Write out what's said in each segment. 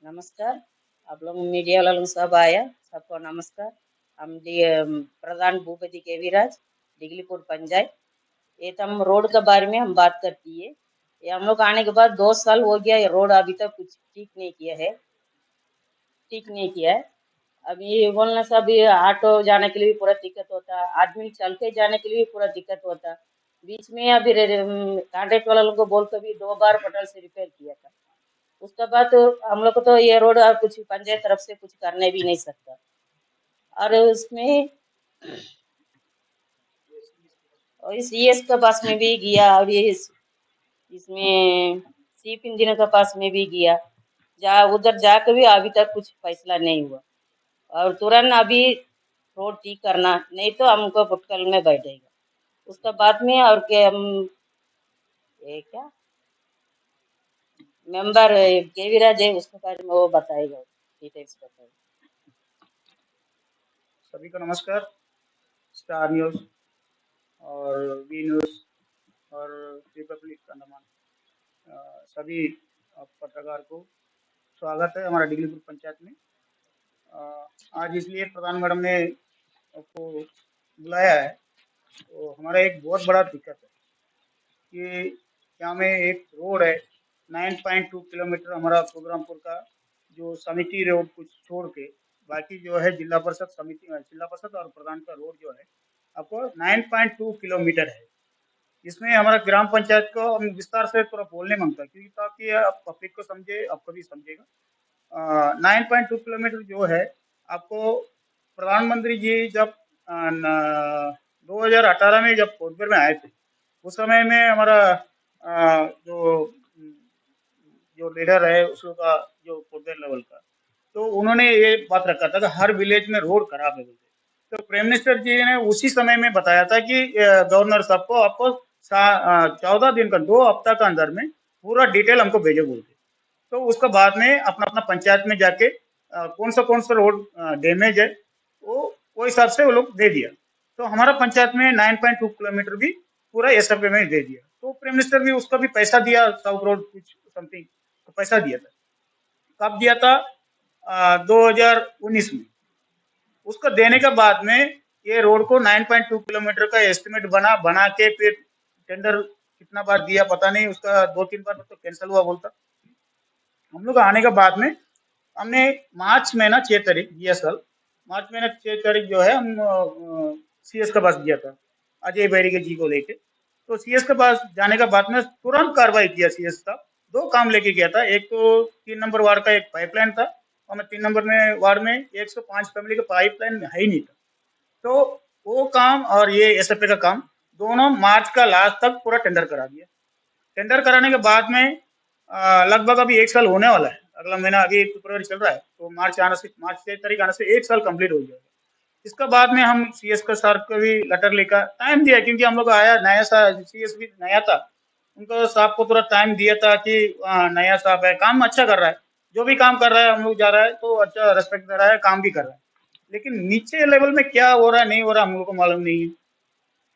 नमस्कार। आप लोग मीडिया वालों सब आया, सबको नमस्कार। हम प्रधान भूपति केवीराज, डिगलीपुर पंचायत। ये तो हम रोड के बारे में हम बात करती है। ये हम लोग आने के बाद 2 साल हो गया, ये रोड अभी तक कुछ ठीक नहीं किया है। अभी बोलना सब, ये ऑटो जाने के लिए भी पूरा दिक्कत होता है, आदमी चल के जाने के लिए भी पूरा दिक्कत होता है। बीच में अभी कॉन्ट्रैक्ट वाला लोग को बोल कर भी 2 बार पटल से रिपेयर किया था। उसके बाद तो हम लोग को तो ये रोड कुछ पंचायत तरफ से कुछ करने भी नहीं सकता। और उसमें और इस सीएस के पास में भी गया, और ये इसमें चीफ इंजीनियर के पास में भी गया। जा उधर जाकर भी अभी तक कुछ फैसला नहीं हुआ। और तुरंत अभी रोड ठीक करना, नहीं तो हमको फुटकल में बैठेगा। उसके बाद में और के हम ये क्या मेंबर केवीराज है, उसके बारे में वो बताएगा, डिटेल्स बताएगा। सभी को नमस्कार। स्टार न्यूज़ और वी न्यूज़ और रिपब्लिक अंडमान सभी पत्रकार को स्वागत है हमारा डिगलीपुर पंचायत में। आज इसलिए प्रधान मैडम ने आपको बुलाया है, तो हमारा एक बहुत बड़ा दिक्कत है कि यहाँ में एक रोड है 9.2 किलोमीटर हमारा प्रोग्रामपुर का, जो समिति रोड कुछ छोड़ के बाकी जो है जिला परिषद और प्रधान का रोड जो है आपको 9.2 किलोमीटर है। इसमें हमारा ग्राम पंचायत को हम विस्तार से थोड़ा बोलने मांगता है, क्योंकि ताकि आप पब्लिक को समझे, आपको भी समझेगा। 9.2 किलोमीटर जो है आपको प्रधानमंत्री जी जब 2018 में जब पोर्टबेर में आए थे, उस समय में हमारा जो जो लीडर है उसका जो पोर्टबेर लेवल का, तो उन्होंने ये बात रखा था कि हर विलेज में रोड खराब है बोलते। तो प्राइम मिनिस्टर जी ने उसी समय में बताया था कि गवर्नर साहब को आपको 14 दिन का 2 हफ्ता का अंदर में पूरा डिटेल हमको भेजो बोलते। तो उसके बाद में अपना अपना पंचायत में जाके कौन सा रोड डैमेज है वो हिसाब से वो लोग दे दिया। तो हमारा पंचायत में 9.2 किलोमीटर भी पूरा एसएफए में दे दिया। तो प्राइम मिनिस्टर भी उसका भी पैसा दिया, साउथ रोड कुछ समथिंग तो पैसा दिया था। कब दिया था? 2019 में। उसको देने के बाद में ये रोड को 9.2 किलोमीटर का एस्टिमेट बना के फिर टेंडर कितना बार दिया पता नहीं, उसका 2-3 बार तो कैंसिल हुआ बोलता। हम लोग आने के बाद में हमने मार्च महीना 6 तारीख दिया साल, मार्च महीना 6 तारीख जो है हम सीएस के पास गया था अजय बैरिगे जी को लेके। तो सीएस के पास जाने के बाद में तुरंत कार्रवाई किया सीएस का। 2 काम लेके गया था, एक तो 3 नंबर वार्ड का एक पाइपलाइन था, और मैं 3 नंबर में वार्ड में 105 फैमिली का पाइपलाइन है ही नहीं था। तो वो काम और ये एसएफए का काम दोनों मार्च का लास्ट तक पूरा टेंडर करा दिया। टेंडर कराने के बाद में लगभग अभी 1 साल होने वाला है। अगला महीना अभी फरवरी चल रहा है, तो मार्च 6 तारीख आने से 1 साल कंप्लीट हो जाएगा। इसके बाद में हम सीएस का सर को भी लेटर लेकर टाइम दिया, क्योंकि हम लोग आया नया सा, सीएस भी नया था, उनको साहब को पूरा टाइम दिया था कि नया साहब है, काम अच्छा कर रहा है, जो भी काम कर रहा है हम लोग जा रहा है तो अच्छा रेस्पेक्ट दे रहा है, काम भी कर रहा है। लेकिन नीचे लेवल में क्या हो रहा है नहीं हो रहा हम लोग को मालूम नहीं है।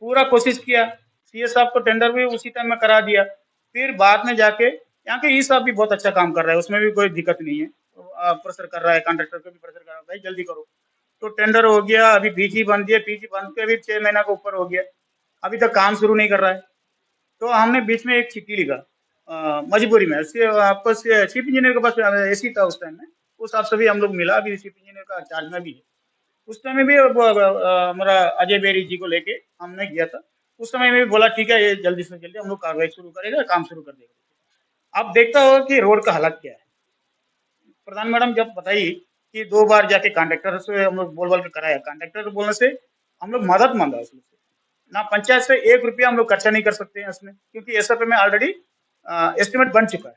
पूरा कोशिश किया, सीएस साहब को टेंडर भी उसी टाइम में करा दिया। फिर बाद में जाके यहाँ के ई साहब भी बहुत अच्छा काम कर रहा है, उसमें भी कोई दिक्कत नहीं है। प्रेशर कर रहा है, कॉन्ट्रेक्टर को भी प्रेशर कर रहा है, भाई जल्दी करो। तो टेंडर हो गया, अभी पीजी बन दिया, पीजी बन के भी 6 महीना के ऊपर हो गया, अभी तक काम शुरू नहीं कर रहा है। तो हमने बीच में एक चिट्ठी लिखा मजबूरी में, आपको चीफ इंजीनियर के पास एसी था उस टाइम में, उस हिसाब से भी हम लोग मिला, अभी चीफ इंजीनियर का चार्ज में भी है। उस टाइम में भी हमारा अजय बेरी जी को लेके हमने किया था। उस समय में भी बोला ठीक है, ये जल्दी से जल्दी हम लोग कार्रवाई शुरू करेगा, काम शुरू कर देगा। अब देखता हो कि रोड का हालत क्या है। प्रधान मैडम जब बताई कि 2 बार जाके कॉन्ट्रेक्टर से हम लोग बोल के कराया, कॉन्ट्रेक्टर बोलने से हम लोग मदद मांगा उसमें से, ना पंचायत से 1 रुपया हम लोग खर्चा नहीं कर सकते हैं इसमें, क्योंकि एसएफए में ऑलरेडी एस्टिमेट बन चुका है।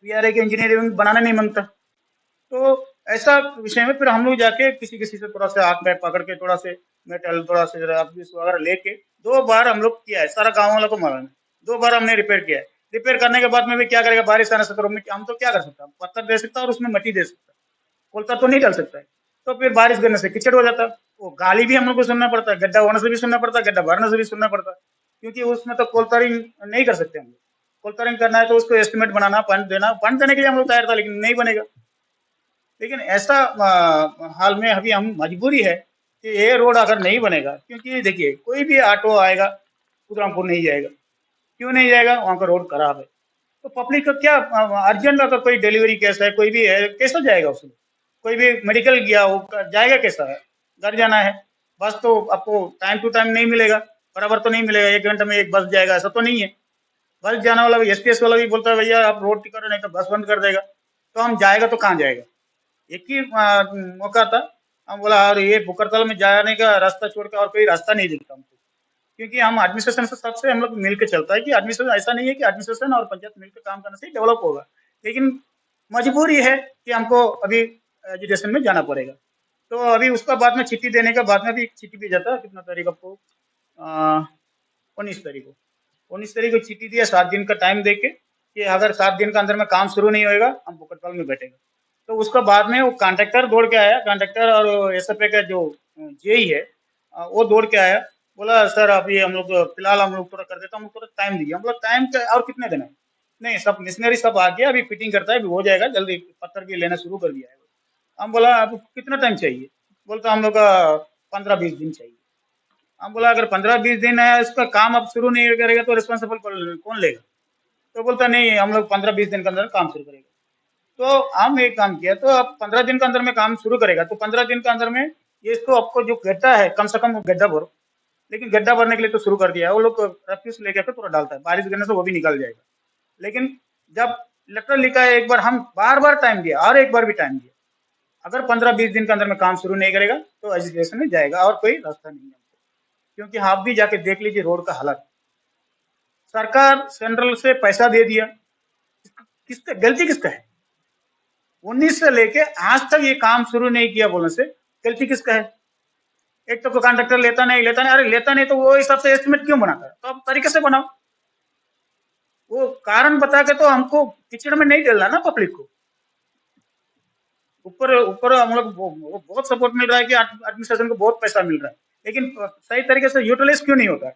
पीआरए के इंजीनियरिंग बनाना नहीं मांगता। तो ऐसा विषय में फिर हम लोग जाके किसी किसी से थोड़ा सा हाथ में पकड़ के थोड़ा से मेटल थोड़ा से वगैरह लेके 2 बार हम लोग किया है, सारा गाँव वालों को मालूम है। 2 बार हमने रिपेयर किया है। रिपेयर करने के बाद में भी क्या करेगा, बारिश आने से तो हम तो क्या कर सकता है, पत्थर दे सकता है और उसमें मिट्टी दे सकता है, कोलता तो नहीं डाल सकता है। तो फिर बारिश गिरने से कीचड़ हो जाता है, वो गाली भी हम लोग को सुनना पड़ता है, गड्ढा होने से भी सुनना पड़ता है, गड्ढा भरने से भी सुनना पड़ता है, क्योंकि उसमें तो कोलतारिंग नहीं कर सकते हम लोग। कोलतारिंग करना है तो उसको एस्टिमेट बनाना, फंड देना, फंड देने के लिए हम लोग तैयार था, लेकिन नहीं बनेगा। लेकिन ऐसा हाल में अभी हम मजबूरी है कि ये रोड अगर नहीं बनेगा, क्योंकि देखिए कोई भी ऑटो आएगा खुदरामपुर नहीं जाएगा। क्यों नहीं जाएगा? वहाँ का रोड खराब है। तो पब्लिक का क्या, अर्जेंट अगर कोई डिलीवरी केस है, कोई भी है, कैसे जाएगा उसमें? कोई भी मेडिकल गया वो जाएगा कैसा है? घर जाना है। बस तो आपको टाइम टू टाइम नहीं मिलेगा, बराबर तो नहीं मिलेगा। 1 घंटे में एक बस जाएगा ऐसा तो नहीं है। बस जाने वाला भी, एसटीएस वाला भी बोलता है भैया आप रोड टिकट नहीं तो बस बंद कर देगा। तो हम जाएगा तो कहाँ जाएगा? एक ही मौका था। हम बोला और ये बुकरतला में जाने का रास्ता छोड़ के और कोई रास्ता नहीं दिखता हमको, क्योंकि हम एडमिनिस्ट्रेशन से सबसे हम लोग मिल के चलता है कि एडमिनिस्ट्रेशन ऐसा नहीं है कि एडमिनिस्ट्रेशन और पंचायत मिलकर काम करने से डेवलप होगा। लेकिन मजबूरी है कि हमको अभी एजुकेशन में जाना पड़ेगा। तो अभी उसका बाद में चिट्ठी देने का बाद में भी चिट्ठी भी जाता है, कितना तारीख आपको, 19 तारीख को, 19 तारीख को चिट्ठी दिया, 7 दिन का टाइम दे के कि अगर 7 दिन के अंदर में काम शुरू नहीं होएगा हम बुकरतल में बैठेंगे। तो उसका बाद में वो कॉन्ट्रैक्टर दौड़ के आया, कॉन्ट्रैक्टर और एसएफए का जो जेई है, वो दौड़ के आया। बोला सर अभी हम लोग फिलहाल हम लोग थोड़ा कर देता, हम लोग थोड़ा टाइम दिया। हम लोग टाइम और कितने देना है? नहीं, सब मशीनरी सब आ गया, अभी फिटिंग करता है, अभी हो जाएगा जल्दी, पत्थर भी लेना शुरू कर दिया है। हम बोला अब कितना टाइम चाहिए? बोलता हम लोग का 15-20 दिन चाहिए। हम बोला अगर 15-20 दिन है, इसका काम अब शुरू नहीं करेगा तो रिस्पॉन्सिबल कौन लेगा? तो बोलता नहीं, हम लोग 15-20 दिन के अंदर काम शुरू करेगा। तो हम एक काम किया, तो अब 15 दिन के अंदर में काम शुरू करेगा तो 15 दिन के अंदर में ये इसको आपको जो गड्ढा है कम से कम वो गड्ढा भरो। लेकिन गड्ढा भरने के लिए तो शुरू कर दिया है वो लोग, रफ्यूज लेके आकर पूरा डालता है, बारिश गिरने से वो भी निकल जाएगा। लेकिन जब लेटर लिखा है, एक बार हम बार बार टाइम दिया और एक बार भी टाइम दिया, अगर 15-20 दिन के अंदर में काम शुरू नहीं करेगा तो एजुकेशन में जाएगा और कोई रास्ता नहीं है। क्योंकि आप भी जाके देख लीजिए रोड का हालत। सरकार सेंट्रल से पैसा दे दिया, किसका गलती किसका है? 19 से लेके आज तक ये काम शुरू नहीं किया बोलने से गलती किसका है? एक तो कॉन्ट्रैक्टर लेता नहीं, अरे लेता नहीं तो वो हिसाब से एस्टिमेट क्यों बनाता है? तो आप तरीके से बनाओ, वो कारण बता के तो हमको कीचड़ में नहीं डालना ना पब्लिक को। ऊपर ऊपर हम लोग बहुत सपोर्ट मिल रहा है कि एडमिनिस्ट्रेशन को बहुत पैसा मिल रहा है, लेकिन सही तरीके से यूटिलाइज क्यों नहीं होता है?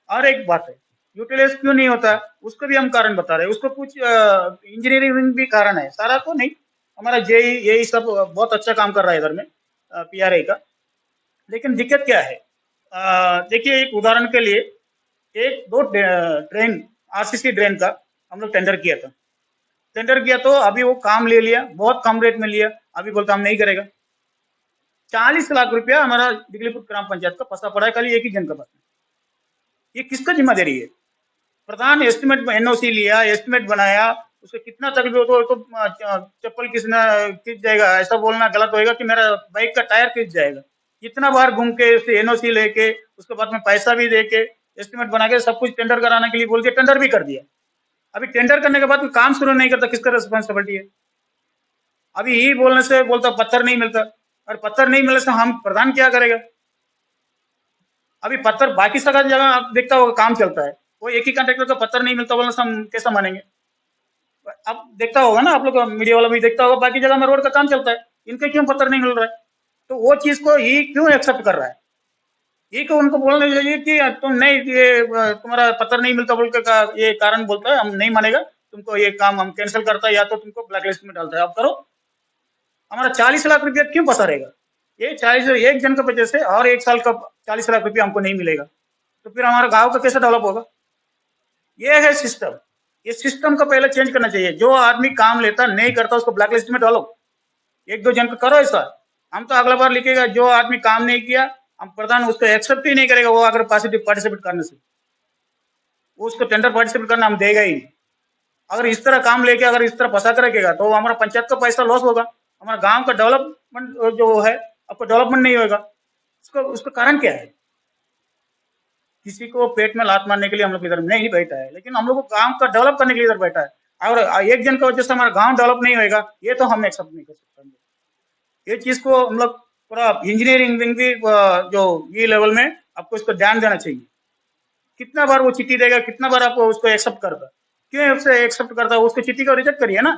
और एक बात है, यूटिलाइज क्यों नहीं होता उसको भी हम कारण बता रहे हैं। उसको कुछ इंजीनियरिंग भी कारण है, सारा तो नहीं। हमारा जेई यही सब बहुत अच्छा काम कर रहा है इधर में, पीआरआई का। लेकिन दिक्कत क्या है? देखिए एक उदाहरण के लिए, एक दो ड्रेन, आरसीसी ड्रेन का हम लोग टेंडर किया था। टेंडर किया तो अभी वो काम ले लिया, बहुत कम रेट में लिया, अभी बोलता हम नहीं करेगा। 40 लाख रुपया हमारा दिगलीपुर ग्राम पंचायत का फंसा पड़ा है खाली एक ही जन का पास में। ये किसका जिम्मेदारी है? प्रधान एस्टिमेट एनओसी लिया, एस्टिमेट बनाया, उसका कितना तक भी हो तो चप्पल किसना खींच जाएगा, ऐसा बोलना गलत होएगा कि मेरा बाइक का टायर खींच जाएगा। कितना बार घूम के उससे एनओसी लेके उसके बाद में पैसा भी दे के एस्टिमेट बना के सब कुछ टेंडर कराने के लिए बोल के टेंडर भी कर दिया। अभी टेंडर करने के बाद में काम शुरू नहीं करता, किसका रिस्पॉन्सिबिलिटी है? अभी ये बोलने से बोलता पत्थर नहीं मिलता, और पत्थर नहीं मिलने से हम प्रधान क्या करेगा? अभी पत्थर बाकी सगल जगह आप देखता होगा काम चलता है, वो एक ही कॉन्ट्रैक्टर का पत्थर नहीं मिलता बोलने से हम कैसा मानेंगे? अब देखता होगा ना आप लोग, मीडिया वाला भी देखता होगा, बाकी जगह में रोड का काम चलता है, इनके क्यों पत्थर नहीं मिल रहा है? तो वो चीज को ये क्यों एक्सेप्ट कर रहा है? ये क्यों उनको बोलना चाहिए कि तुम नहीं, ये तुम्हारा पत्थर नहीं मिलता बोल के ये कारण बोलता है, हम नहीं मानेगा तुमको, ये काम हम कैंसिल करता है या तो तुमको ब्लैक लिस्ट में डालता है, अब करो। हमारा 40 लाख रुपया क्यों फंसा रहेगा? ये 40 एक जन की वजह से और एक साल का 40 लाख रुपया हमको नहीं मिलेगा, तो फिर हमारा गांव का कैसे डेवलप होगा? ये है सिस्टम। ये सिस्टम को पहले चेंज करना चाहिए। जो आदमी काम लेता नहीं करता उसको ब्लैक लिस्ट में डालो, एक दो जन को करो ऐसा। हम तो अगला बार लिखेगा जो आदमी काम नहीं किया हम प्रधान उसको एक्सेप्ट ही नहीं करेगा, वो अगर पॉजिटिव पार्टिसिपेट करने से वो उसको टेंडर पार्टिसिपेट करना हम देगा ही नहीं। अगर इस तरह काम लेके अगर इस तरह फंसा कर रखेगा तो हमारा पंचायत का पैसा लॉस होगा, हमारा गांव का डेवलपमेंट जो है आपको डेवलपमेंट नहीं होगा। उसका उसका कारण क्या है? किसी को पेट में लात मारने के लिए हम लोग इधर नहीं बैठा है, लेकिन हम लोग को गांव का डेवलप करने के लिए इधर बैठा है। और एक जन की वजह से हमारा गांव डेवलप नहीं होगा, ये तो हम एक्सेप्ट नहीं कर सकते। ये चीज को हम लोग पूरा इंजीनियरिंग भी जो ये लेवल में आपको इसको ध्यान देना चाहिए। कितना बार वो चिट्ठी देगा, कितना बार आपको उसको एक्सेप्ट करता, क्यों उसे एक्सेप्ट करता है? उसको चिट्ठी को रिजेक्ट करिए ना।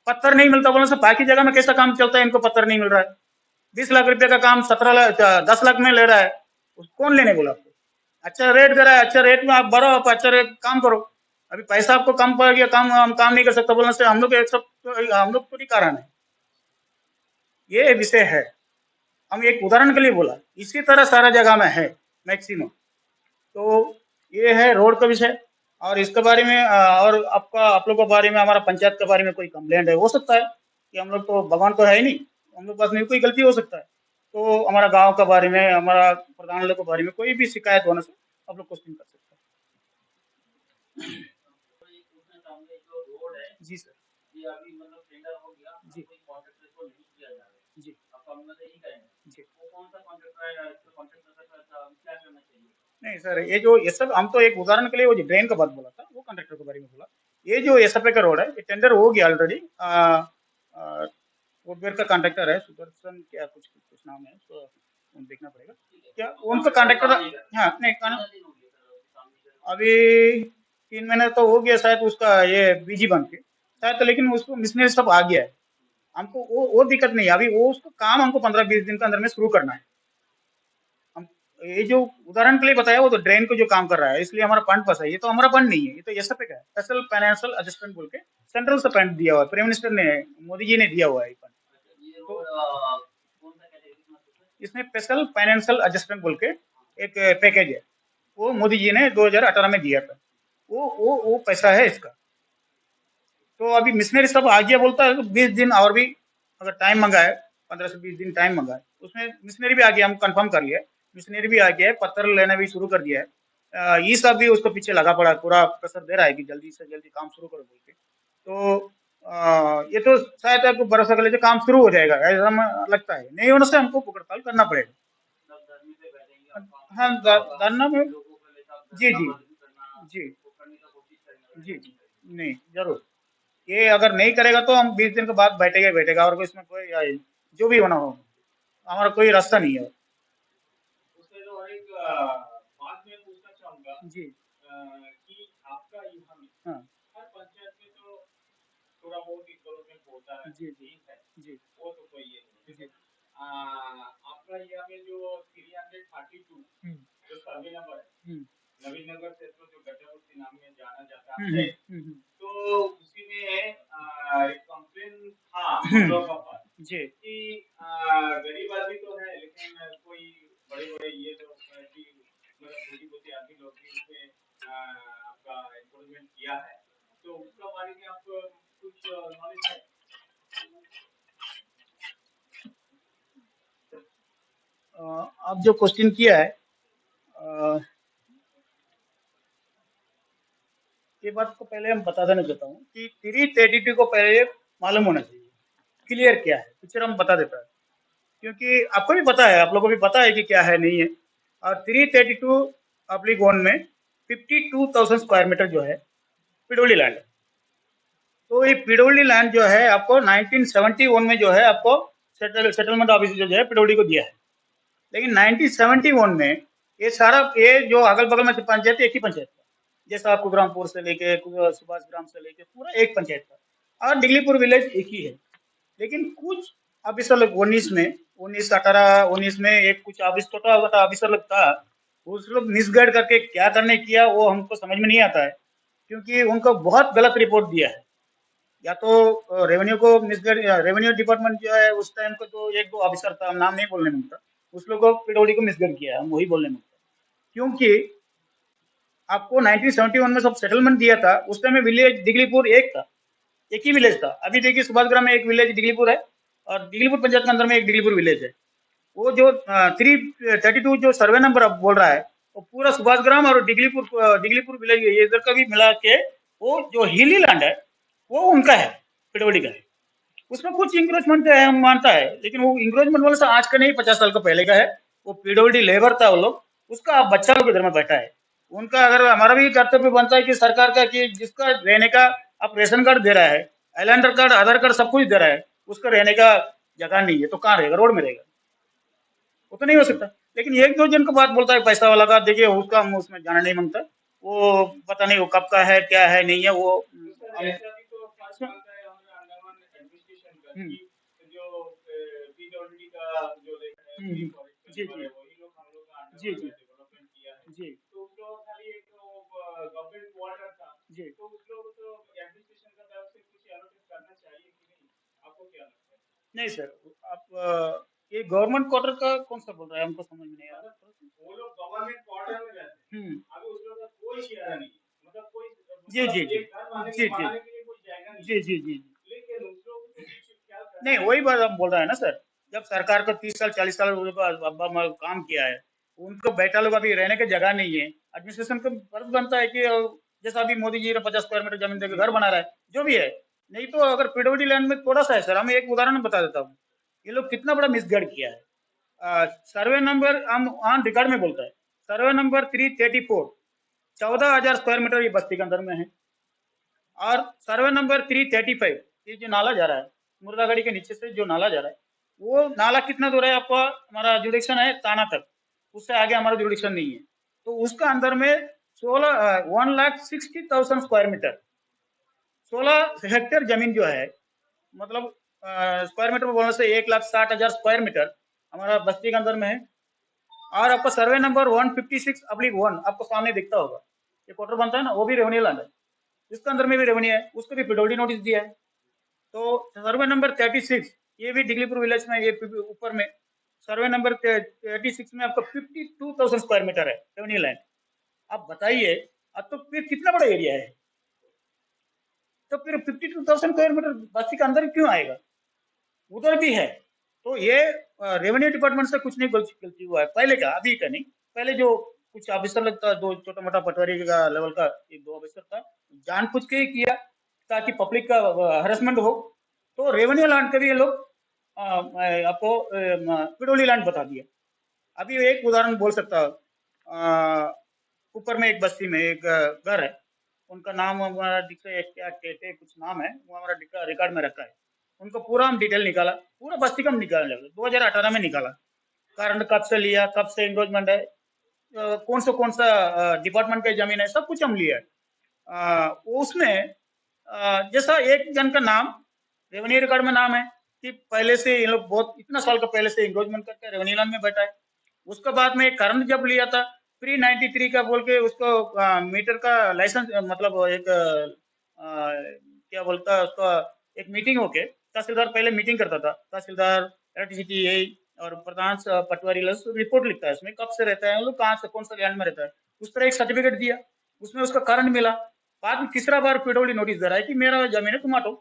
पत्थर नहीं मिलता बोलने से बाकी जगह में कैसा काम चलता है, इनको पत्थर नहीं मिल रहा है। 20 लाख रुपए का काम 10 लाख में ले रहा है, कौन लेने बोला आपको? अच्छा रेट दे रहा है, अच्छा रेट में आप बढ़ो, आप अच्छा रेट काम करो। अभी पैसा आपको कम पड़ गया, काम हम काम नहीं कर सकता बोलने से हम लोग एक्सेप्ट, हम लोग थोड़ी कारण है। ये विषय है। हम एक उदाहरण के लिए बोला, इसी तरह सारा जगह में है मैक्सिमम। तो ये है रोड का विषय। और इसके बारे में और आपका आप लोग के बारे में, हमारा पंचायत के बारे में कोई कंप्लेंट है, हो सकता है कि हम लोग तो भगवान तो है ही नहीं, हम लोग पास में कोई गलती हो सकता है। तो हमारा गांव के बारे में, हमारा प्रधान लोग के बारे में कोई भी शिकायत होने से आप लोग क्वेश्चन कर सकते हैं। जी सर। जी जी जी। नहीं सर, ये सब हम तो एक उदाहरण के लिए वो जो ड्रेन का बात बोला था, वो कॉन्ट्रैक्टर के बारे में बोला। ये जो एसएफए का रोड है, ये टेंडर हो गया ऑलरेडी। फुटवेयर का कॉन्ट्रैक्टर है सुदर्शन, क्या कुछ कुछ नाम है, तो देखना पड़ेगा क्या उनका कॉन्ट्रैक्टर। हाँ नहीं, अभी 3 महीने तो हो गया शायद उसका ये बीजी बन के शायद, तो लेकिन उसको मिशनरी सब आ गया है। हमको वो दिक्कत नहीं है अभी, वो उसको काम हमको 15-20 दिन के अंदर में शुरू करना है। हम ये जो उदाहरण के लिए बताया, वो तो ड्रेन को जो काम कर रहा है, इसलिए हमारा फंड फंसा है। ये तो हमारा फंड नहीं है, ये तो एसएफए का है, स्पेशल फाइनेंशियल असिस्टेंट बोल के सेंट्रल से फंड दिया हुआ है, प्राइम मिनिस्टर ने, मोदी जी ने दिया हुआ है फंड। तो इसमें स्पेशल फाइनेंशियल असिस्टेंट बोल के एक पैकेज है, वो मोदी जी ने 2018 में दिया था। वो पैसा है इसका। तो अभी मिशनरी सब आ गया बोलता है, तो 20 दिन और भी अगर टाइम मंगा है, 15 से 20 दिन टाइम मंगा है, उसमें मिशनरी भी आ गया, हम कंफर्म कर लिया है। मिशनरी भी आ गया है, पत्थर लेना भी शुरू कर दिया है। ये सब भी उसको पीछे लगा पड़ा है, पूरा प्रेशर दे रहा है कि जल्दी से जल्दी काम शुरू करो बोल के। तो ये तो शायद आपको भरोसा कर लीजिए काम शुरू हो जाएगा, ऐसा हमें लगता है। नहीं होने से हमको हड़ताल करना पड़ेगा। हाँ, धरना में। जी जी जी जी जी। नहीं, जरूर। ये अगर नहीं करेगा तो हम 20 दिन के बाद बैठेगा ही बैठेगा, और कोई इसमें कोई जो भी होना हो, हमारा कोई रास्ता नहीं है। जी। हाँ। जी जी जी जी। हम्म हम्म हम्म। जी आप जो क्वेश्चन किया है, अ, ये बात को पहले हम बता देना चाहता हूँ कि 332 को पहले मालूम होना चाहिए क्लियर क्या है, पिक्चर हम बता देता है। क्योंकि आपको भी पता है, आप लोगों को भी पता है कि क्या है नहीं है। और 332/1 में 52,000 स्क्वायर मीटर जो है पिडोली लैंड है। तो ये पिडोली लैंड जो है आपको 1971 में जो है आपको सेटलमेंट ऑफिस जो है पिडोली को दिया है। लेकिन 1971 में ये सारा, ये जो अगल बगल में पंचायत, एक ही पंचायत था। जैसा आपको ग्रामपुर से लेके सुभाष ग्राम से लेके पूरा एक पंचायत था, और डिगलीपुर विलेज एक ही है। लेकिन कुछ ऑफिसर लोग 19 में, 19 18 19 में एक कुछ ऑफिस, छोटा छोटा ऑफिसर लोग था, उस लोग मिसगाइड करके क्या करने किया वो हमको समझ में नहीं आता है। क्योंकि उनको बहुत गलत रिपोर्ट दिया है। या तो रेवेन्यू को मिसगाइड, रेवेन्यू डिपार्टमेंट जो है उस टाइम को, तो एक दो ऑफिसर था, हम नाम नहीं बोलने मिलता, उस लोग को पिडोडी को मिसगाइड किया है, हम वही बोलने मिलता। क्योंकि आपको 1971 में सब सेटलमेंट दिया था, उस टाइम में विलेज दिगलीपुर एक था, एक ही विलेज था। अभी देखिए सुभाष ग्राम में एक विलेज दिगलीपुर है, और दिगलीपुर पंचायत के अंदर में एक दिगलीपुर विलेज है। वो जो 332 जो सर्वे नंबर अब बोल रहा है, वो पूरा सुभाष ग्राम और दिगलीपुर विलेज ये इधर का भी मिला के, वो जो हिली लैंड है वो उनका है, पिडोली का है। उसमें कुछ इंक्रोचमेंट है, हम मानता है, लेकिन वो इंक्रोचमेंट वाले से आज का नहीं, 50 साल का पहले का है। वो पीडब्ल्यूडी लेबर था वो लोग, उसका बच्चा लोग इधर में बैठा है। उनका अगर, हमारा भी कर्तव्य बनता है कि सरकार का, कि जिसका रहने का आप रेशन कार्ड दे रहा है, आइलैंडर कार्ड, आधार कार्ड सब कुछ दे रहा है, उसका रहने का जगह नहीं है तो कहाँ रहेगा, रोड में रहेगा, वो तो नहीं हो सकता। लेकिन एक दो जन को बात बोलता है पैसा वाला का, देखिए उसका हम उसमें जाना नहीं मांगता। वो पता नहीं वो कब का है, क्या है नहीं है वो हम्म, हम्म, जी जी जी जी जी जी। नहीं सर, आप ये गवर्नमेंट क्वार्टर का कौन सा बोल रहा है, हमको समझ में नहीं आ रहा। वो लोग गवर्नमेंट क्वार्टर में रहते हैं। अभी उस लोग का कोई शेयर नहीं है, मतलब कोई जी जी जी एक घर बनाने जी जी बनाने के लिए कोई जाएगा नहीं। जी जी जी लेकिन उस लोग को कुछ ख्याल करना नहीं, है। वही बात हम बोल रहे हैं ना सर। जब सरकार को 30 साल 40 साल वो लोग काम किया है, उनको बेटा लोग अभी रहने की जगह नहीं है, एडमिनिस्ट्रेशन का फर्ज बनता है कि जैसा अभी मोदी जी ने 50 स्क्वायर मीटर जमीन देकर घर बना रहा है, जो भी है। नहीं तो अगर पीडब्ल्यूडी लैंड में थोड़ा सा है सर, हम एक उदाहरण बता देता हूँ। ये लोग कितना बड़ा मिसगाइड किया है। सर्वे नंबर हम ऑन रिकॉर्ड में बोलता है, सर्वे नंबर 334, 14,000 स्क्वायर मीटर ये बस्ती के अंदर में है। और सर्वे नंबर 335, ये जो नाला जा रहा है मुर्दागढ़ी के नीचे से, जो नाला जा रहा है, वो नाला कितना दूर है आपका, हमारा जुडिक्शन है ताना तक, उससे आगे हमारा जुडिक्शन नहीं है। तो उसका अंदर में 1,60,000 स्क्वायर मीटर, 16 हेक्टेयर जमीन जो है, मतलब स्क्वायर मीटर में बोलने से 1,60,000 स्क्वायर मीटर हमारा बस्ती के अंदर में है। और आपका सर्वे नंबर 156/1 आपको सामने दिखता होगा, ये क्वार्टर बनता है ना, वो भी रेवेन्यू लैंड है, इसके अंदर में भी रेवेन्यू है, उसको भी पीडब्ल्यूडी नोटिस दिया है। तो सर्वे नंबर 36, ये भी डिगलीपुर विलेज में, ये ऊपर में सर्वे नंबर 36 में आपका 52,000 स्क्वायर मीटर है रेवेन्यू लैंड। आप बताइए, अब तो फिर कितना बड़ा एरिया है, तो फिर 52,000 स्क्वायर मीटर बस्ती के अंदर क्यों आएगा, उधर भी है। तो ये रेवेन्यू डिपार्टमेंट से कुछ नहीं गलती हुआ है, पहले का, अभी का नहीं। पहले जो कुछ ऑफिसर लगता है, दो छोटा मोटा पटवारी का लेवल का एक दो ऑफिसर था, जानबूझ के ही किया ताकि पब्लिक का हरेसमेंट हो। तो रेवेन्यू लैंड के भी ये लोग आपको पिडोली लैंड बता दिया। अभी एक उदाहरण बोल सकता हूँ, ऊपर में एक बस्ती में एक घर है, उनका नाम हमारा क्या टेटे कुछ नाम है, वो हमारा रिकॉर्ड में रखा है। उनको पूरा हम डिटेल निकाला, पूरा बस्ती का हम निकालने लगे, 2018 में निकाला, कारण कब से लिया, कब से एंगेजमेंट है, कौन सा डिपार्टमेंट का जमीन है, सब कुछ हम लिया है। उसमें जैसा एक जन का नाम रेवेन्यू रिकॉर्ड में नाम है कि पहले से ये लोग बहुत इतना साल का पहले से एंगेजमेंट करके रेवेन्यू लैंड में बैठा है। उसके बाद में एक करंट जब लिया था प्री 93 का बोल के, उसको मीटर का लाइसेंस, मतलब एक क्या बोलता है उसका, एक मीटिंग होके, तहसीलदार पहले मीटिंग करता था, तहसीलदार इलेक्ट्रिसिटी यही और प्रधान पटवारी रिपोर्ट लिखता है, उसमें कब से रहता है, लोग कहाँ से कौन सा लैंड में रहता है, उस तरह एक सर्टिफिकेट दिया, उसमें उसका कारण मिला। बाद में तीसरा बार पीडब्ल्यूडी नोटिस दे रहा है कि मेरा जमीन है, तुम हटो,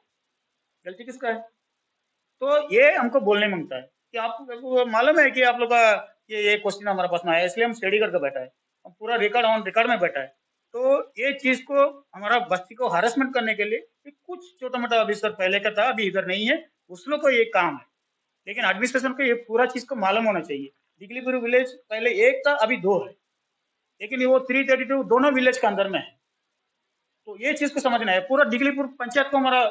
गलती किसका है। तो ये हमको बोलने मांगता है कि आपको मालूम है कि आप लोग का ये क्वेश्चन हमारे पास में आया, इसलिए हम स्टडी करके बैठा है, हम पूरा रिकॉर्ड ऑन रिकॉर्ड में बैठा है। तो ये चीज को हमारा बस्ती को हरासमेंट करने के लिए कुछ छोटा मोटा ऑफिसर पहले का था, अभी इधर नहीं है, उस लोग को ये काम है। लेकिन एडमिनिस्ट्रेशन को ये पूरा चीज को मालूम होना चाहिए। दिगलीपुर विलेज पहले एक था, अभी दो है, लेकिन वो 332 दोनों विलेज के अंदर में है। तो ये चीज को समझना है, पूरा दिगलीपुर पंचायत को हमारा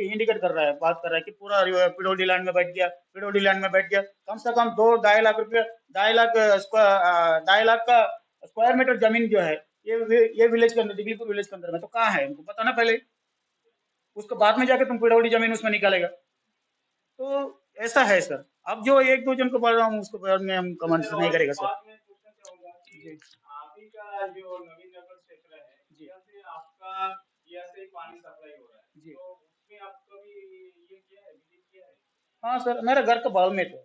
इंडिकेट कर रहा है, बात कर रहा है कि पूरा पिडोडी लैंड में बैठ गया, पिडोडी लैंड में बैठ गया, कम से कम 2-2.5 लाख रुपया, 2.5 लाख का स्क्वायर मीटर जमीन जो है, ये विलेज के अंदर, दिगलीपुर विलेज के अंदर में, तो कहाँ है उनको बताना पहले, उसको बाद में जाके तुम पिडोडी जमीन उसमें निकालेगा। तो ऐसा है सर। अब जो एक दो जन को बोल रहा हूँ उसको बाद में हम कमेंट नहीं करेगा सर। बाद में पूछना चाहूंगा कि आपी का जो नवीन नगर क्षेत्र है, यहाँ से आपका यहाँ से पानी सप्लाई हो रहा है, जी। तो उसमें आप कभी ये किया है, विजिट किया है? हाँ सर, मेरा घर का बगल में तो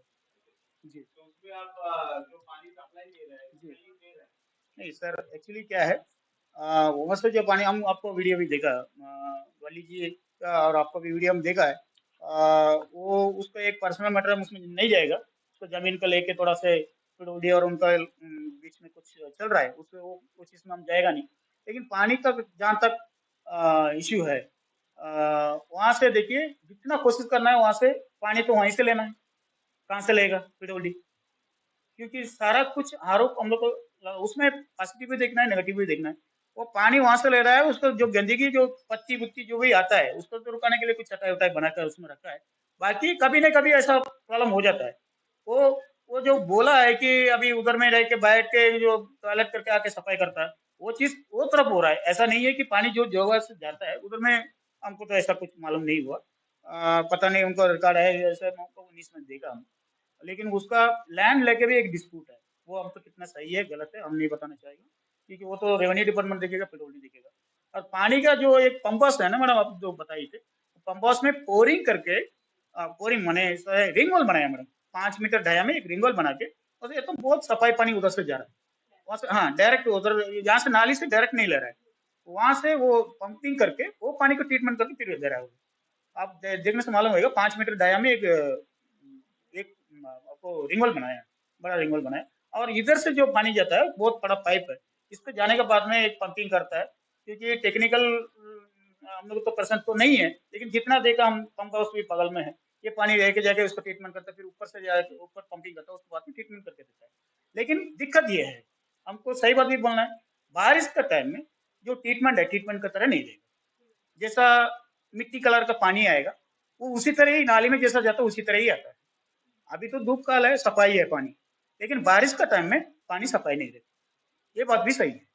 जी। तो उसमें आप जो पानी सप्लाई दे रहे हैं, जी। उसमें ये दे रहे हैं? नहीं सर, एक्चुअली क्या है, वहाँ से जो पानी, हम आपको वीडियो भी देखा, वाली जी का, और आपको भी वीडियो हम देखा है। वो उसका एक पर्सनल मैटर उसमें नहीं जाएगा, उसको जमीन को लेके थोड़ा से पिडोडी और उनका बीच में कुछ चल रहा है, उसमें वो चीज़ में हम जाएगा नहीं। लेकिन पानी तक जहाँ तक इश्यू है, वहाँ से देखिए, जितना कोशिश करना है वहाँ से पानी तो वहीं से लेना है, कहाँ से लेगा पिडोडी, क्योंकि सारा कुछ आरोप हम लोग को उसमें पॉजिटिव भी देखना है, नेगेटिव भी देखना है। वो पानी वहां से ले रहा है, उसको जो गंदगी, जो पत्ती बुत्ती जो भी आता है, उसको तो रुकाने के लिए कुछ चटाई उटाई बनाकर उसमें रखा है। बाकी कभी न कभी ऐसा प्रॉब्लम हो जाता है। वो वो जो बोला है कि अभी उधर में रह के बैठ के जो टॉयलेट करके आके सफाई करता है, वो चीज वो तरफ हो रहा है। ऐसा नहीं है कि पानी जो जगह से जाता है उधर में, हमको तो ऐसा कुछ मालूम नहीं हुआ। पता नहीं उनको रिकॉर्ड है, ऐसे हमको न्यूज़ में देखा हम। लेकिन उसका लैंड लेके भी एक डिस्प्यूट है, वो हमको कितना सही है गलत है हम नहीं बताना चाहेंगे, क्योंकि वो तो रेवेन्यू डिपार्टमेंट देखेगा, पेट्रोल नहीं देखेगा। और पानी का जो एक पंप हाउस है ना मैडम, आप जो बताई थे, पंप हाउस में पोरिंग करके बोरिंग मने रिंग वॉल बनाया मैडम, 5 मीटर ढाया में एक रिंग वॉल बना के, और ये तो बहुत सफाई पानी उधर से जा रहा है, वहां से, हाँ डायरेक्ट उधर, यहाँ से नाली से डायरेक्ट नहीं ले रहा है, वहां से वो पंपिंग करके वो पानी को ट्रीटमेंट करके फिर दे रहा है वो। आप देखने से मालूम होगा, 5 मीटर डाया में एक एक आपको रिंग वॉल बनाया है, बड़ा रिंग वॉल बनाया, और इधर से जो पानी जाता है बहुत बड़ा पाइप है, इस पे जाने के बाद में एक पंपिंग करता है, क्योंकि टेक्निकल हम लोग तो पर्सन तो नहीं है, लेकिन जितना देखा हम, पंप हाउस भी बगल में है, ये पानी रह के जाके उसको ट्रीटमेंट करता है, फिर ऊपर से जाके ऊपर पंपिंग करता है, उसके बाद में ट्रीटमेंट करके देता है। लेकिन दिक्कत ये है, हमको सही बात भी बोलना है, बारिश का टाइम में जो ट्रीटमेंट है, ट्रीटमेंट का तरह नहीं देगा, जैसा मिट्टी कलर का पानी आएगा वो उसी तरह ही नाली में जैसा जाता है उसी तरह ही आता है। अभी तो धूप काल है, सफाई है पानी, लेकिन बारिश का टाइम में पानी सफाई नहीं देता, ये बात भी सही है।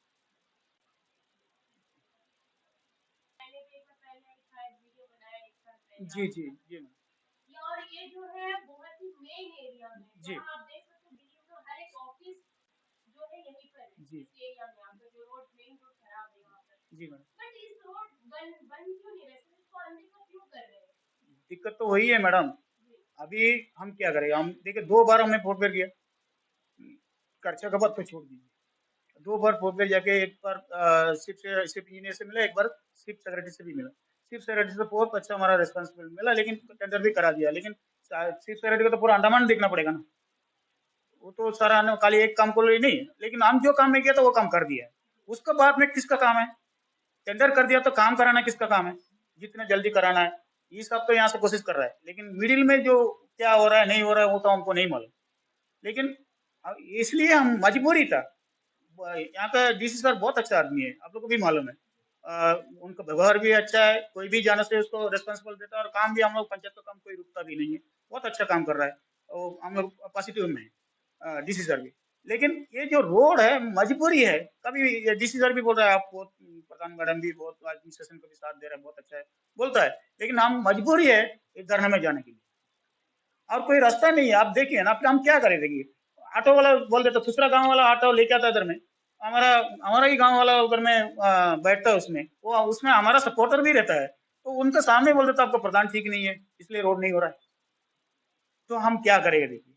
जी जी जी और ये जो है बहुत ही मेन एरिया में, जी आप देख सकते हैं दिल्ली में हर एक ऑफिस जो है यहीं पर है, जी इस एरिया में आपका जो रोड, मेन रोड खराब है यहाँ पर। जी मैडम, बट इस रोड बन क्यों नहीं रहे, सिर्फ इसको अनदेखा क्यों कर रहे हैं? दिक्कत तो वही है मैडम। जी अभी हम क्या करें, हम देखिए 2 बार हमने वोट कर दिया, खर्चा का बात तो छोड़ दीजिए, 2 बार वोट जाके, एक बार सिर्फ इंजीनियर से मिला, एक बार सिर्फ सेक्रेटरी से भी मिला, सिर्फ सेक्रेटरी से बहुत अच्छा हमारा रेस्पॉन्सिबल मिला, लेकिन टेंडर भी करा दिया, लेकिन सिर्फ सेक्रेटरी को तो पूरा अंडमान देखना पड़ेगा ना, वो तो सारा खाली एक काम को लिए नहीं, लेकिन हम जो काम नहीं किया तो वो काम कर दिया है, उसका बाद में किसका काम है, टेंडर कर दिया तो काम कराना किसका काम है, जितना जल्दी कराना है, ये सब तो यहाँ से कोशिश कर रहा है, लेकिन मिडिल में जो क्या हो रहा है नहीं हो रहा है वो तो हमको नहीं मालूम, लेकिन इसलिए हम मजबूरी था। यहाँ का डीसी सर बहुत अच्छा आदमी है, आप लोग को भी मालूम है, उनका व्यवहार भी अच्छा है, कोई भी जाने से उसको रेस्पॉन्सिबल देता है, और काम भी हम लोग पंचायत का काम कोई रुकता भी नहीं है, बहुत अच्छा काम कर रहा है, और हम लोग पॉजिटिव में है डीसी सर भी। लेकिन ये जो रोड है मजबूरी है, कभी डीसी सर भी बोल रहा है आपको, प्रधान मैडम भी बहुत एडमिनिस्ट्रेशन को भी साथ दे रहा है, बहुत अच्छा है बोलता है, लेकिन हम मजबूरी है इस धरने में जाने के लिए, और कोई रास्ता नहीं है। आप देखिए ना, हम क्या करें, देखिए ऑटो वाला बोल देता, दूसरा गांव वाला ऑटो लेके आता इधर में, हमारा हमारा ही गांव वाला उधर में बैठता है उसमें, वो उसमें हमारा सपोर्टर भी रहता है, तो उनके सामने बोल देता आपका प्रधान ठीक नहीं है इसलिए रोड नहीं हो रहा है, तो हम क्या करेंगे, देखिए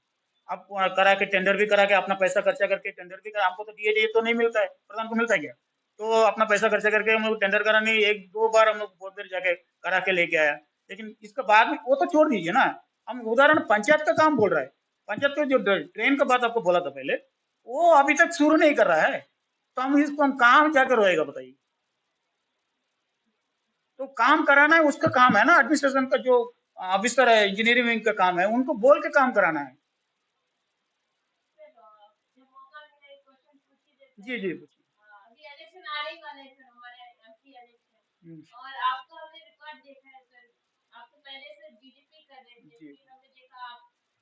आप करा के टेंडर भी करा के अपना पैसा खर्चा करके टेंडर भी करा, हमको तो डीए तो नहीं मिलता है, प्रधान को मिलता है क्या, तो अपना पैसा खर्चा करके हम लोग टेंडर करा नहीं, 1-2 बार हम लोग बहुत देर जाके करा के लेके आया, लेकिन इसके बाद में वो तो छोड़ दीजिए ना, हम उदाहरण पंचायत का काम बोल रहा है, पंचायत का जो ट्रेन का बात आपको बोला था पहले, वो अभी तक शुरू नहीं कर रहा है, तो हम इसको हम कहाँ जाकर रोएगा बताइए, तो काम कराना है उसका काम है ना, एडमिनिस्ट्रेशन का जो ऑफिसर है, इंजीनियरिंग विंग का काम है, उनको बोल के काम कराना है। जब मौका मिले एक क्वेश्चन पूछ ही देते जी हैं। जी पूछिए। अभी इलेक्शन आने ही वाले हैं सर, हमारे एमपी इलेक्शन, हम्म, और आपका हमने रिकॉर्ड देखा है सर, आप तो पहले से बीजेपी कर रहे थे, जी फिर हमने देखा आप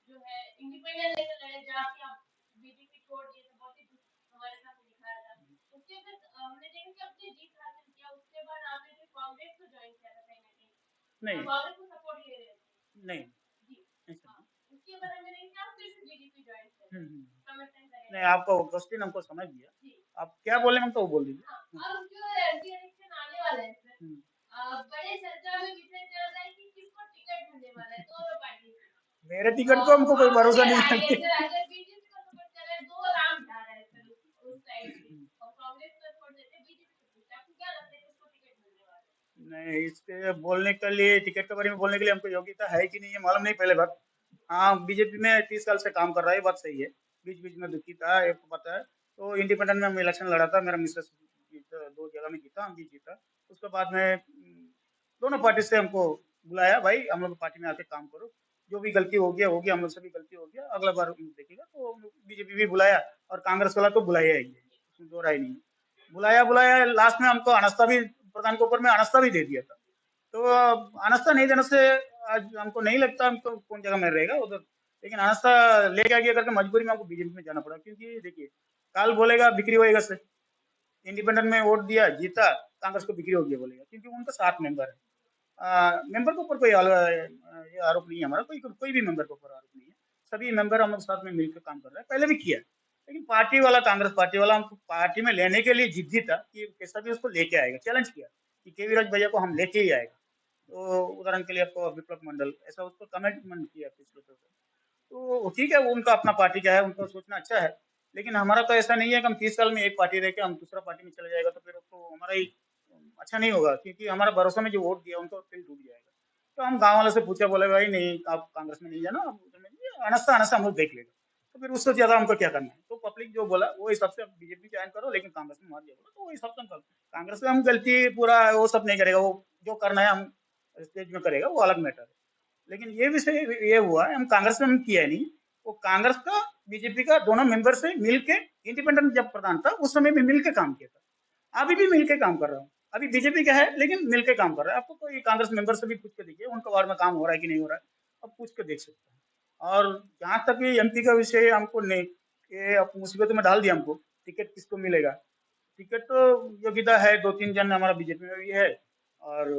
जो है इंडिपेंडेंट लेकर लड़े, जाके आप बीजेपी छोड़ दिए, तो बहुत ही दुख हमारे सामने दिखाया था। उसके बाद हमने देखा कि आपने जीत हासिल किया, उसके बाद आपने जो कांग्रेस को ज्वाइन किया था कहीं ना कहीं, नहीं कांग्रेस को सपोर्ट ले रहे थे नहीं जी। ऐसा हाँ, उसके बाद हमने देखा कि आप फिर से बीजेपी ज्वाइन कर नहीं। समर्थन करें नहीं, आपका क्वेश्चन हमको समझ गया, जी। आप क्या बोले हम तो वो बोल दीजिए। हाँ, अब जो एमपी इलेक्शन आने वाला है सर, बड़े चर्चा में विषय चल रहा है कि किसको टिकट मिलने वाला है, दोनों पार्टी से। मेरे टिकट को हमको कोई भरोसा नहीं है। अगर बीजेपी को सपोर्ट कर रहे हैं, 2 राम जा रहा है सर उस साइड से, और कांग्रेस को छोड़ देते बीजेपी को पूछते, आपको क्या लगता है किसको टिकट मिलने वाला है? नहीं, इसके बोलने के लिए, टिकट के बारे में बोलने के लिए हमको योग्यता है कि नहीं है मालूम नहीं, पहले बात। हाँ, बीजेपी में 30 साल से काम कर रहा है, ये बात सही है, बीच बीच में दुखी था, एक पता है, तो इंडिपेंडेंट में हम इलेक्शन लड़ा था, मेरा मिसेस 2 जगह में जीता, हम भी जीता, उसके बाद में दोनों पार्टी से हमको बुलाया, भाई हम लोग पार्टी में आके काम करो, जो भी गलती हो गया, हम लोग से भी गलती हो गया, अगला बार देखेगा, तो बीजेपी भी बुलाया, और कांग्रेस वाला तो बुलाया ही है, उसमें दो राय नहीं है, बुलाया, लास्ट में हमको अनास्था भी, प्रधान के ऊपर में अनास्था भी दे दिया था, तो अनास्था नहीं देने से आज हमको नहीं लगता हमको कौन जगह में रहेगा उधर, लेकिन अनास्था लेके आ गया करके मजबूरी में हमको बीजेपी में जाना पड़ा, क्योंकि देखिए काल बोलेगा बिक्री होएगा से, इंडिपेंडेंट में वोट दिया जीता, कांग्रेस को बिक्री हो गया बोलेगा, क्योंकि उनका 7 मेंबर है, मेंबर के ऊपर कोई ये आरोप नहीं है हमारा, कोई भी मेंबर के ऊपर आरोप नहीं है, सभी मेंबर हम लोग साथ में मिलकर काम कर रहे हैं, पहले भी किया, लेकिन पार्टी वाला, कांग्रेस पार्टी वाला हमको पार्टी में लेने के लिए जिद्दी था कि कैसा भी उसको लेके आएगा, चैलेंज किया कि केवी राज भैया को हम लेके ही आएगा, तो उदाहरण के लिए आपको विप्लव मंडल ऐसा उसको कमेंटमेंट किया पिछले तो। तो ठीक है, वो उनका अपना पार्टी का है, उनका सोचना अच्छा है। लेकिन हमारा तो ऐसा नहीं है कि हम 30 साल में एक पार्टी रह के हम दूसरा पार्टी में चले जाएगा तो फिर तो हमारा ही अच्छा नहीं होगा, क्योंकि हमारा भरोसा में जो वोट दिया उनको फिर टूट जाएगा। तो हम गाँव वालों से पूछा, बोले भाई नहीं आप कांग्रेस में नहीं जाना, आप उधर में जाइए, अनस्ता अनस्ता हम लोग देख लेगा। तो फिर उससे ज्यादा हमको क्या करना है? तो पब्लिक जो बोला वो हिसाब से बीजेपी ज्वाइन करो, लेकिन कांग्रेस में मत जाओ, तो वो हिसाब से हम करो। कांग्रेस में हम गलती पूरा वो सब नहीं करेगा, वो जो करना है हम स्टेज में करेगा, वो अलग मैटर है। लेकिन ये विषय ये हुआ है, हम कांग्रेस में हम किया नहीं, वो कांग्रेस का बीजेपी का दोनों मेंबर से मिलके, इंडिपेंडेंट जब प्रधान था उस समय भी मिलके काम किया था। अभी भी मिलके काम कर रहा हूँ, अभी बीजेपी का है लेकिन मिलके काम कर रहा है। आपको कोई कांग्रेस मेंबर से भी पूछ के देखिए, उनका वार्ड में काम हो रहा है कि नहीं हो रहा है, अब पूछ के देख सकते हैं। और जहाँ तक ये एमपी का विषय है, हमको नहीं ये अब मुसीबत में डाल दिया हमको, टिकट किसको मिलेगा? टिकट तो योग्यता है, 2-3 जन हमारा बीजेपी में भी है और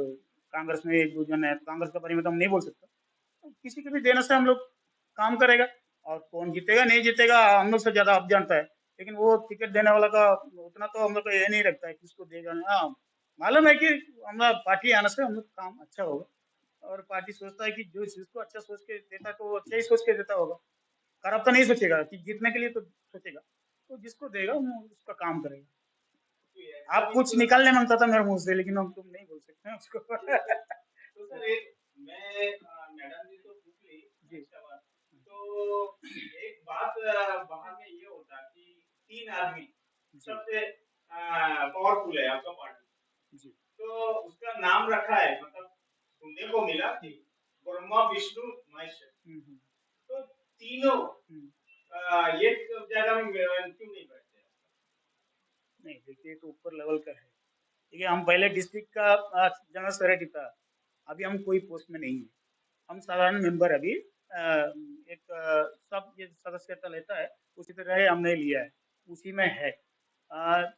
कांग्रेस में 1-2 जन है। कांग्रेस के बारे में तो हम नहीं बोल सकते, तो किसी के भी देने से हम लोग काम करेगा। और कौन जीतेगा नहीं जीतेगा हम लोग से ज्यादा अब जानता है, लेकिन वो टिकट देने वाला का उतना तो हम लोग को ये नहीं रखता है किसको देगा। हाँ, मालूम है कि हमारा पार्टी आने से हम लोग काम अच्छा होगा, और पार्टी सोचता है कि जो जिसको अच्छा सोच के देता है तो वो अच्छा ही सोच के देता होगा। खराब तो नहीं सोचेगा कि जीतने के लिए तो सोचेगा, तो जिसको देगा वो उसका काम करेगा। तो ऐसा आप भी कुछ तो निकालने मांगता था मेरे मुंह से, लेकिन हम तुम नहीं बोल सकते हैं उसको। तो सर एक मैं मैडम जी तो पूछ ली जी अच्छा बात। तो एक बात बाहर में ये होता है कि 3 आदमी जी सबसे पावरफुल है आपका पार्टी, जी। तो उसका नाम रखा है, मतलब सुनने को मिला कि ब्रह्मा विष्णु महेश। हम्म। तो तीनों हम्म। एक जगह में क्यों नहीं बैठते? नहीं देखिए, तो ऊपर लेवल का है। देखिए, हम पहले डिस्ट्रिक्ट का जनरल सेक्रेटरी था, अभी हम कोई पोस्ट में नहीं है, हम साधारण मेंबर अभी एक सब ये सदस्यता लेता है उसी तरह हमने लिया है, उसी में है। अ,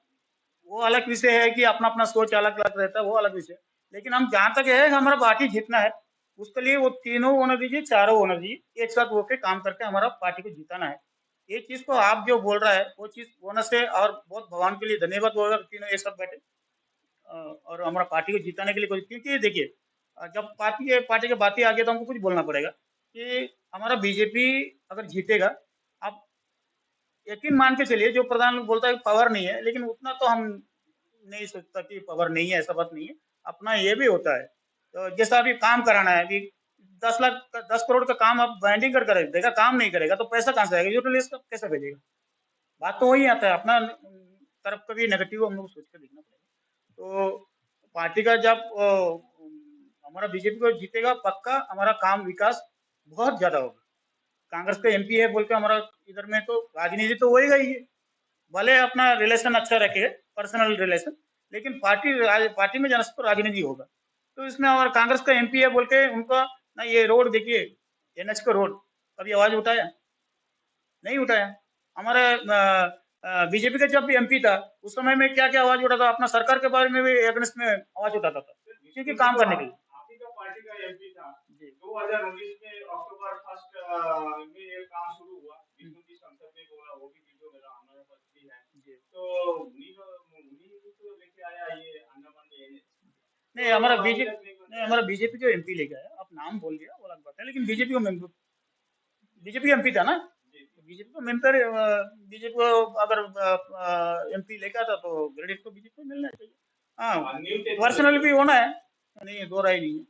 वो अलग विषय है कि अपना अपना सोच अलग अलग रहता है, वो अलग विषय। लेकिन हम जहाँ तक है हमारा पार्टी जीतना है, उसके लिए वो तीनों होना दीजिए, चारों होना दीजिए, एक साथ होकर काम करके हमारा पार्टी को जिताना है। ये चीज को आप जो बोल रहा है वो चीज होने से, और बहुत भगवान के लिए धन्यवाद होगा कि तीनों एक साथ बैठे और हमारा पार्टी को जिताने के लिए कोई। क्योंकि देखिए, जब पार्टी की बातें आ गई तो हमको कुछ बोलना पड़ेगा कि हमारा बीजेपी अगर जीतेगा, आप यकीन मान के चलिए, जो प्रधान बोलता है पावर नहीं है, लेकिन उतना तो हम नहीं सोचता कि पावर नहीं है, ऐसा बात नहीं है, अपना ये भी होता है। तो जैसा अभी काम कराना है, अभी 10 करोड़ का काम आप बाइंडिंग कर देगा, काम नहीं करेगा तो पैसा कहाँ से आएगा, यूटिलाइज कैसे भेजेगा? बात तो वही आता है, अपना तरफ का भी नेगेटिव हम लोग सोच कर देखना पड़ेगा। तो पार्टी का जब हमारा बीजेपी को जीतेगा, पक्का हमारा काम विकास बहुत ज्यादा होगा। कांग्रेस का एमपी है बोल के हमारा इधर में तो राजनीति तो होएगा ही है। भले अपना रिलेशन अच्छा रखे, पर्सनल रिलेशन, लेकिन पार्टी में जाने से तो राजनीति होगा। तो इसमें हमारा कांग्रेस का एमपी है बोल के उनका ना, ये रोड देखिए, एनएच का रोड कभी आवाज उठाया? नहीं उठाया। हमारे बीजेपी का जब भी एमपी था उस समय में क्या क्या आवाज उठाता था, अपना सरकार के बारे में भी अगेंस्ट में आवाज उठाता था, क्योंकि काम करने के लिए। आप ही का पार्टी का एमपी था। जी 2019 में अक्टूबर 1 में ये काम शुरू हुआ, विष्णु जी संसद में बोला, वो भी वीडियो मेरा हमारे पास भी है। जी। तो उन्हीं तो लेके आया ये अंडमान में NH। नहीं, हमारा बीजेपी जो एमपी लेके आया, आप नाम बोल दिया वो अलग बात है, लेकिन बीजेपी एमपी था ना, बीजेपी को मेंबर, बीजेपी को अगर एमपी लेके आता तो क्रेडिट तो बीजेपी को मिलना चाहिए। हाँ, पर्सनल भी होना है, नहीं दो राय नहीं है।